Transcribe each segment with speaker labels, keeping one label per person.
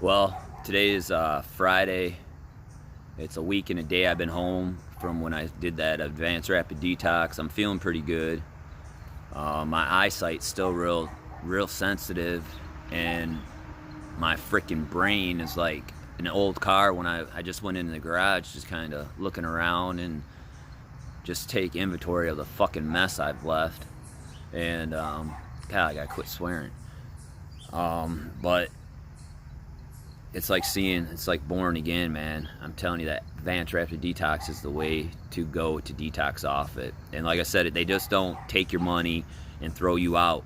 Speaker 1: Well, today is Friday. It's a week and a day I've been home from when I did that advanced rapid detox. I'm feeling pretty good. My eyesight's still real sensitive, and my freaking brain is like an old car. When I just went into the garage, just kind of looking around and just take inventory of the fucking mess I've left. And God, I gotta quit swearing. But it's like born again, man. I'm telling you that advanced rapid detox is the way to go to detox off it. And like I said, they just don't take your money and throw you out.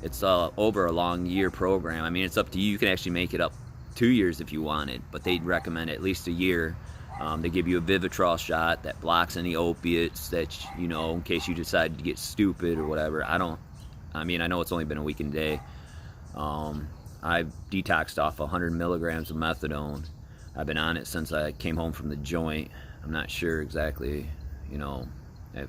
Speaker 1: It's over a long year program. I mean, it's up to you. You can actually make it up 2 years if you wanted, but they'd recommend at least a year. They give you a Vivitrol shot that blocks any opiates that, in case you decide to get stupid or whatever. I know it's only been a week and a day. I've detoxed off 100 milligrams of methadone. I've been on it since I came home from the joint. I'm not sure exactly, if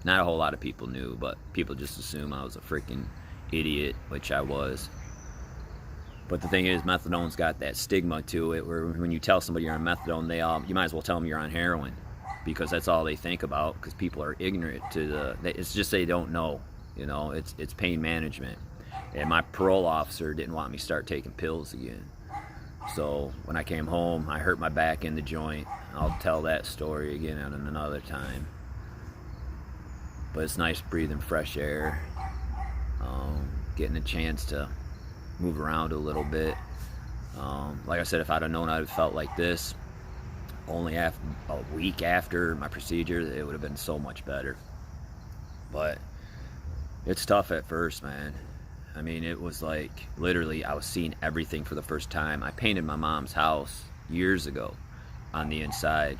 Speaker 1: not a whole lot of people knew, but people just assume I was a freaking idiot, which I was. But the thing is, methadone's got that stigma to it, where when you tell somebody you're on methadone, you might as well tell them you're on heroin, because that's all they think about, because people are ignorant it's just they don't know, it's pain management. And my parole officer didn't want me to start taking pills again. So when I came home, I hurt my back in the joint. I'll tell that story again at another time. But it's nice breathing fresh air, getting a chance to move around a little bit. Like I said, if I'd have known I'd have felt like this only a week after my procedure, it would have been so much better. But it's tough at first, man. I mean, it was like, literally, I was seeing everything for the first time. I painted my mom's house years ago on the inside.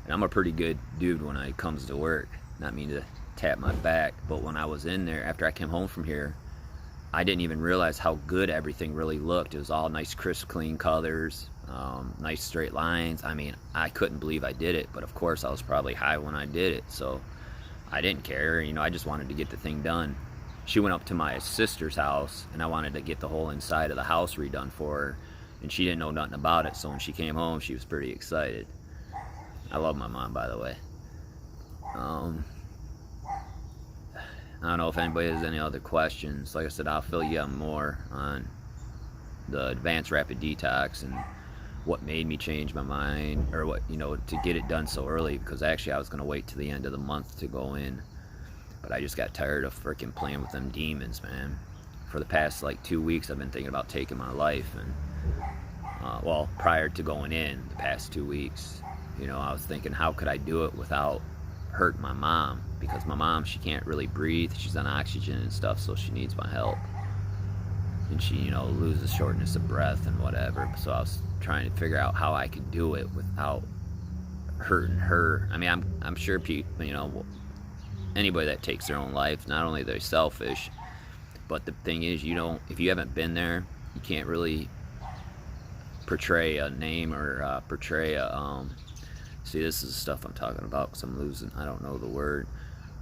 Speaker 1: And I'm a pretty good dude when it comes to work. Not mean to tap my back, but when I was in there, after I came home from here, I didn't even realize how good everything really looked. It was all nice, crisp, clean colors, nice straight lines. I mean, I couldn't believe I did it, but of course I was probably high when I did it, so I didn't care. I just wanted to get the thing done. She went up to my sister's house, and I wanted to get the whole inside of the house redone for her, and she didn't know nothing about it, so when she came home, she was pretty excited. I love my mom, by the way. I don't know if anybody has any other questions. Like I said, I'll fill you in more on the advanced rapid detox and what made me change my mind, or what, to get it done so early, because actually I was going to wait till the end of the month to go in. But I just got tired of freaking playing with them demons, man. For the past 2 weeks, I've been thinking about taking my life. And prior to going in, the past 2 weeks, I was thinking, how could I do it without hurting my mom? Because my mom, she can't really breathe. She's on oxygen and stuff, so she needs my help. And she, loses shortness of breath and whatever. So I was trying to figure out how I could do it without hurting her. I mean, I'm sure people, anybody that takes their own life, not only they're selfish, but the thing is, if you haven't been there, you can't really portray a name or portray a see, this is the stuff I'm talking about, because I don't know the word.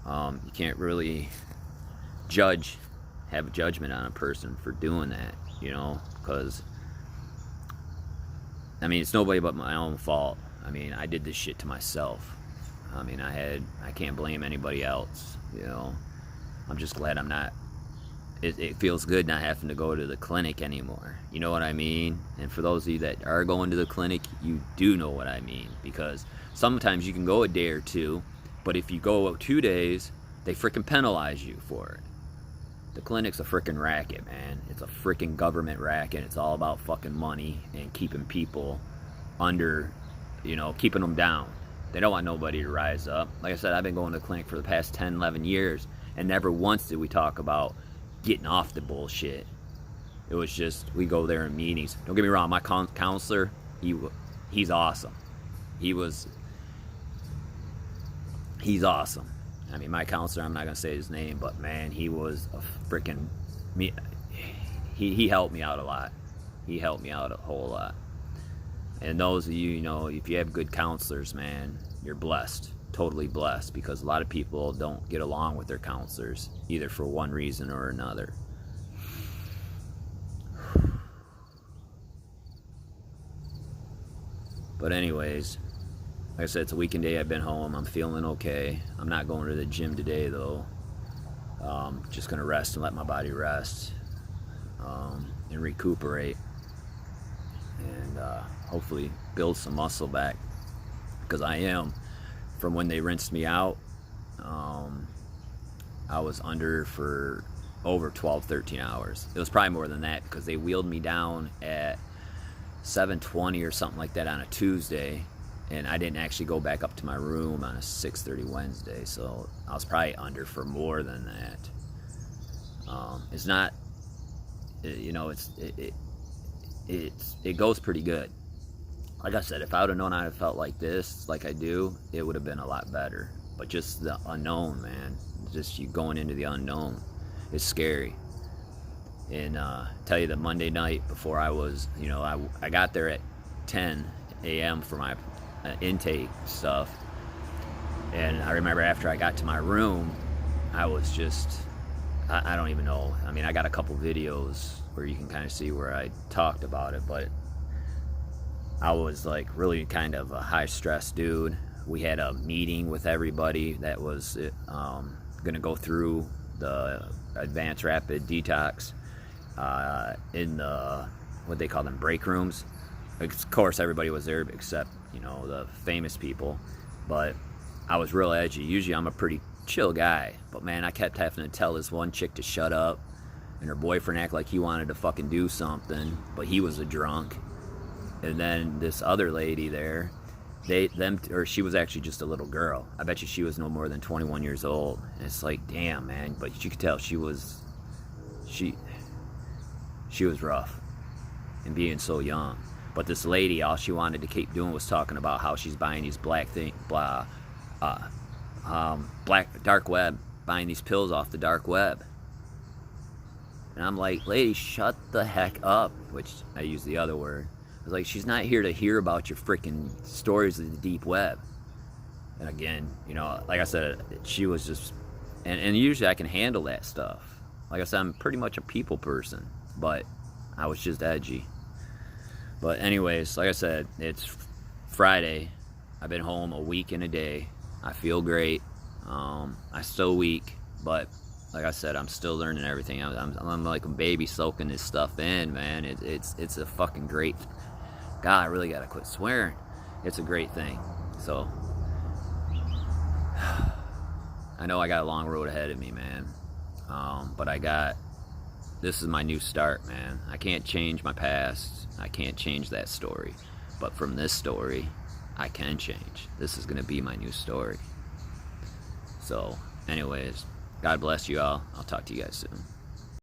Speaker 1: You can't really have a judgment on a person for doing that, because I mean, it's nobody but my own fault. I mean, I did this shit to myself. I mean, I can't blame anybody else, I'm just glad I'm not, it feels good not having to go to the clinic anymore, you know what I mean? And for those of you that are going to the clinic, you do know what I mean, because sometimes you can go a day or two, but if you go 2 days, they freaking penalize you for it. The clinic's a freaking racket, man. It's a freaking government racket. It's all about fucking money and keeping people under, keeping them down. They don't want nobody to rise up. Like I said, I've been going to the clinic for the past 10, 11 years, and never once did we talk about getting off the bullshit. It was just, we go there in meetings. Don't get me wrong, my counselor, he's awesome. He's awesome. I mean, my counselor, I'm not going to say his name, but man, he was a freaking, he helped me out a lot. He helped me out a whole lot. And those of you, if you have good counselors, man, you're blessed, totally blessed, because a lot of people don't get along with their counselors, either for one reason or another. But anyways, like I said, it's a weekend day. I've been home. I'm feeling okay. I'm not going to the gym today though. Just gonna rest and let my body rest, and recuperate, and hopefully build some muscle back, because I am, from when they rinsed me out, I was under for over 12-13 hours. It was probably more than that, because they wheeled me down at 7:20 or something like that on a Tuesday, and I didn't actually go back up to my room on a 6:30 Wednesday, so I was probably under for more than that. It's not, you know, it goes pretty good. Like I said, if I would have known I felt like this, like I do, it would have been a lot better. But just the unknown, man, just you going into the unknown is scary. And tell you that Monday night, before I was, you know, I got there at 10 a.m. for my intake stuff, and I remember after I got to my room, I was just, I don't even know. I mean, I got a couple videos where you can kind of see where I talked about it, but I was like really kind of a high stress dude. We had a meeting with everybody that was gonna go through the advanced rapid detox in the, what they call them, break rooms. Of course, everybody was there except, you know, the famous people, but I was real edgy. Usually I'm a pretty chill guy, but man, I kept having to tell this one chick to shut up, and her boyfriend act like he wanted to fucking do something, but he was a drunk. And then this other lady there, she was actually just a little girl. I bet you she was no more than 21 years old. And it's like, damn, man, but you could tell she was rough, and being so young. But this lady, all she wanted to keep doing was talking about how she's buying these black dark web, buying these pills off the dark web. And I'm like, lady, shut the heck up, which I use the other word. I was like, she's not here to hear about your freaking stories of the deep web. And again, you know, like I said, she was just, and usually I can handle that stuff. Like I said, I'm pretty much a people person, but I was just edgy. But anyways, like I said, it's Friday. I've been home a week and a day. I feel great. I'm still weak, but like I said, I'm still learning everything. I'm like a baby soaking this stuff in, man. It's a fucking great. God, I really gotta quit swearing. It's a great thing. So I know I got a long road ahead of me, man. But this is my new start, man. I can't change my past. I can't change that story. But from this story, I can change. This is gonna be my new story. So, anyways, God bless you all. I'll talk to you guys soon.